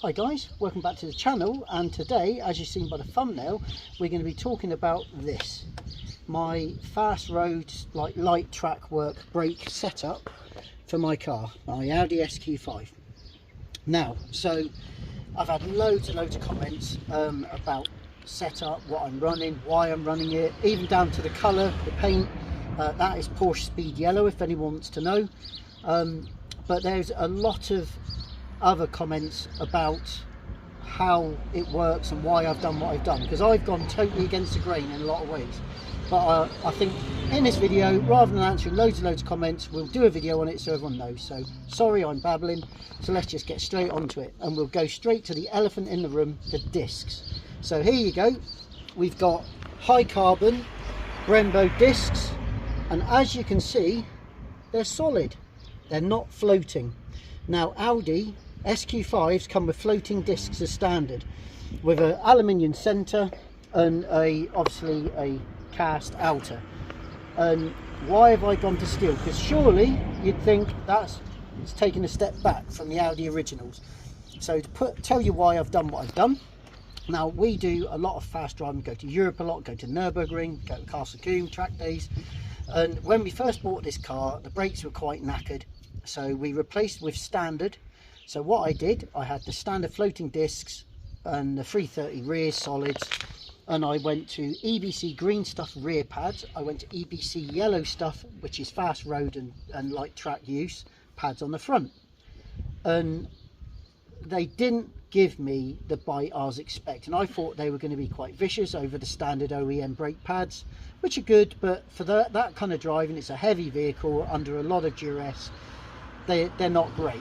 Hi guys, welcome back to the channel, and today, as you've seen by the thumbnail, we're going to be talking about this, my fast road light track work brake setup for my car, my Audi SQ5. Now, so I've had loads of comments about setup, what I'm running, why I'm running it, even down to the colour, the paint. That is Porsche Speed Yellow if anyone wants to know, but there's a lot of other comments about how it works and why I've done what I've done, because I've gone totally against the grain in a lot of ways. But I think in this video, rather than answering loads of comments, we'll do a video on it so everyone knows. So sorry I'm babbling, so let's just get straight onto it, and we'll go straight to the elephant in the room, the discs. So here you go, we've got high carbon Brembo discs, and as you can see, they're solid, they're not floating. Now Audi SQ5s come with floating discs as standard, with an aluminium centre and obviously a cast outer. And why have I gone to steel? Because surely you'd think it's taking a step back from the Audi originals. So to tell you why I've done what I've done. Now we do a lot of fast driving, go to Europe a lot, go to Nürburgring, go to Castle Combe track days. And when we first bought this car, the brakes were quite knackered, so we replaced with standard. So what I did, I had the standard floating discs and the 330 rear solids, and I went to EBC green stuff rear pads. I went to EBC yellow stuff, which is fast road and light track use, pads on the front. And they didn't give me the bite I was expecting. I thought they were going to be quite vicious over the standard OEM brake pads, which are good, but for that kind of driving, it's a heavy vehicle under a lot of duress, they're not great.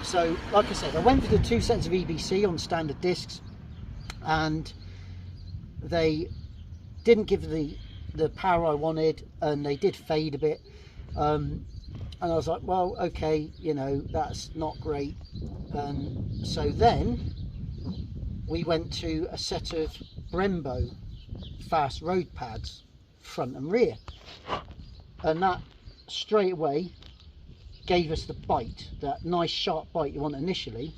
So like I said, I went for the 2 sets of EBC on standard discs, and they didn't give the power I wanted, and they did fade a bit, and I was like, well, okay, you know, that's not great. So then we went to a set of Brembo fast road pads, front and rear, and that straight away gave us the bite, that nice sharp bite you want initially.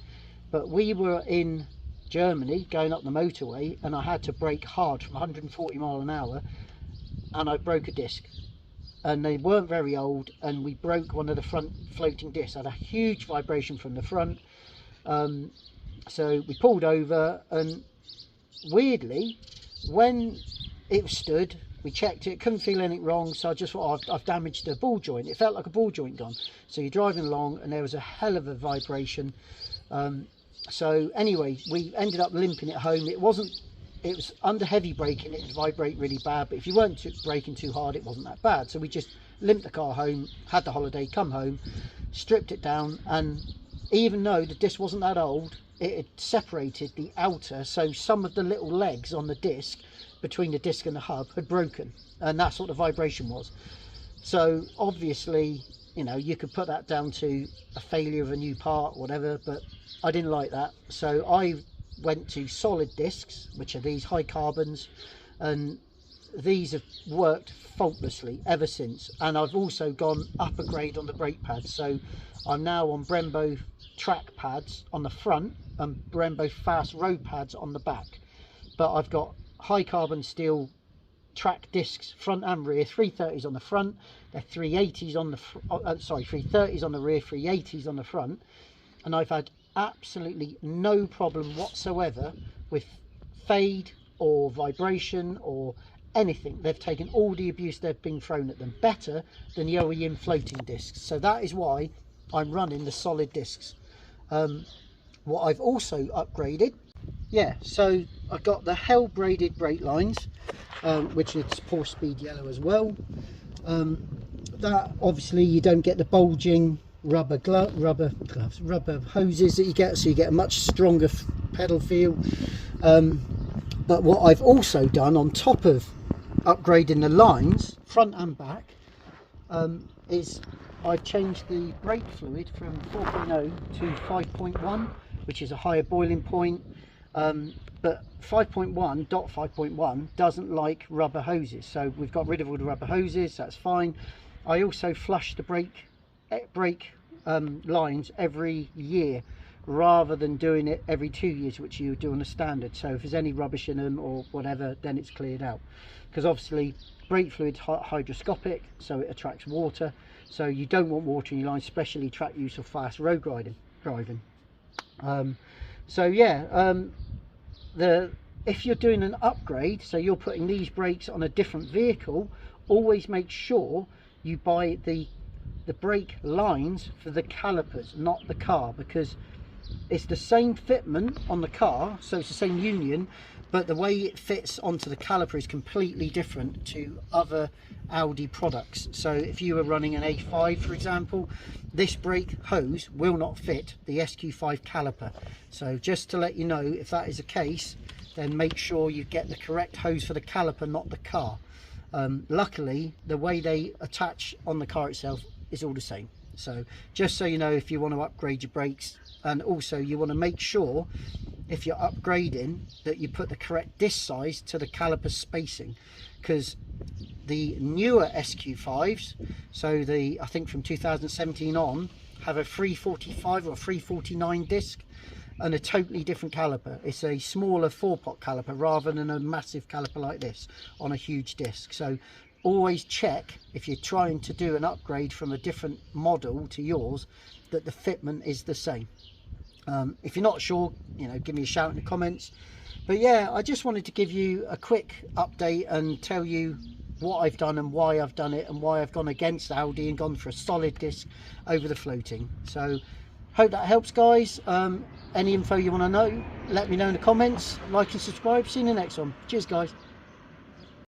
But we were in Germany going up the motorway, and I had to brake hard from 140 miles an hour, and I broke a disc. And they weren't very old, and we broke one of the front floating discs. I had a huge vibration from the front, so we pulled over, and weirdly, when it stood, we checked it, couldn't feel anything wrong, so I just thought, I've damaged a ball joint. It felt like a ball joint gone. So you're driving along, and there was a hell of a vibration. So anyway, we ended up limping it home. It was under heavy braking, it would vibrate really bad, but if you weren't braking too hard, it wasn't that bad. So we just limped the car home, had the holiday, come home, stripped it down, and even though the disc wasn't that old, it had separated the outer, so some of the little legs on the disc between the disc and the hub had broken, and that's what the vibration was. So obviously, you know, you could put that down to a failure of a new part, whatever, but I didn't like that. So I went to solid discs, which are these high carbons, and these have worked faultlessly ever since. And I've also gone up a grade on the brake pads, so I'm now on Brembo track pads on the front and Brembo fast road pads on the back. But I've got high carbon steel track discs front and rear, 330s on the front, they're 380s on the 330s on the rear, 380s on the front, and I've had absolutely no problem whatsoever with fade or vibration or anything. They've taken all the abuse they've been thrown at them, better than the OEM floating discs. So that is why I'm running the solid discs. What I've also upgraded, so I've got the hell braided brake lines, which is Porsche Speed Yellow as well. That obviously you don't get the bulging rubber hoses that you get, so you get a much stronger pedal feel. But what I've also done on top of upgrading the lines front and back is I've changed the brake fluid from 4.0 to 5.1, which is a higher boiling point, but 5.1 doesn't like rubber hoses, so we've got rid of all the rubber hoses. That's fine. I also flush the brake lines every year rather than doing it every 2 years, which you do on a standard. So if there's any rubbish in them or whatever, then it's cleared out, because obviously brake fluid's hydroscopic, so it attracts water, so you don't want water in your line, especially track use or fast road driving. So yeah, if you're doing an upgrade, so you're putting these brakes on a different vehicle, always make sure you buy the brake lines for the calipers, not the car, because it's the same fitment on the car, so it's the same union, but the way it fits onto the caliper is completely different to other Audi products. So if you were running an A5, for example, this brake hose will not fit the SQ5 caliper. So just to let you know, if that is the case, then make sure you get the correct hose for the caliper, not the car. Luckily, the way they attach on the car itself is all the same. So just so you know, if you want to upgrade your brakes, and also you want to make sure if you're upgrading that you put the correct disc size to the caliper spacing, because the newer SQ5s, so I think from 2017 on, have a 345 or 349 disc and a totally different caliper. It's a smaller 4-pot caliper rather than a massive caliper like this on a huge disc. So always check, if you're trying to do an upgrade from a different model to yours, that the fitment is the same. If you're not sure, you know, give me a shout in the comments. But yeah, I just wanted to give you a quick update and tell you what I've done and why I've done it, and why I've gone against Audi and gone for a solid disc over the floating. So hope that helps, guys. Any info you want to know, let me know in the comments. Like and subscribe. See you in the next one. Cheers, guys.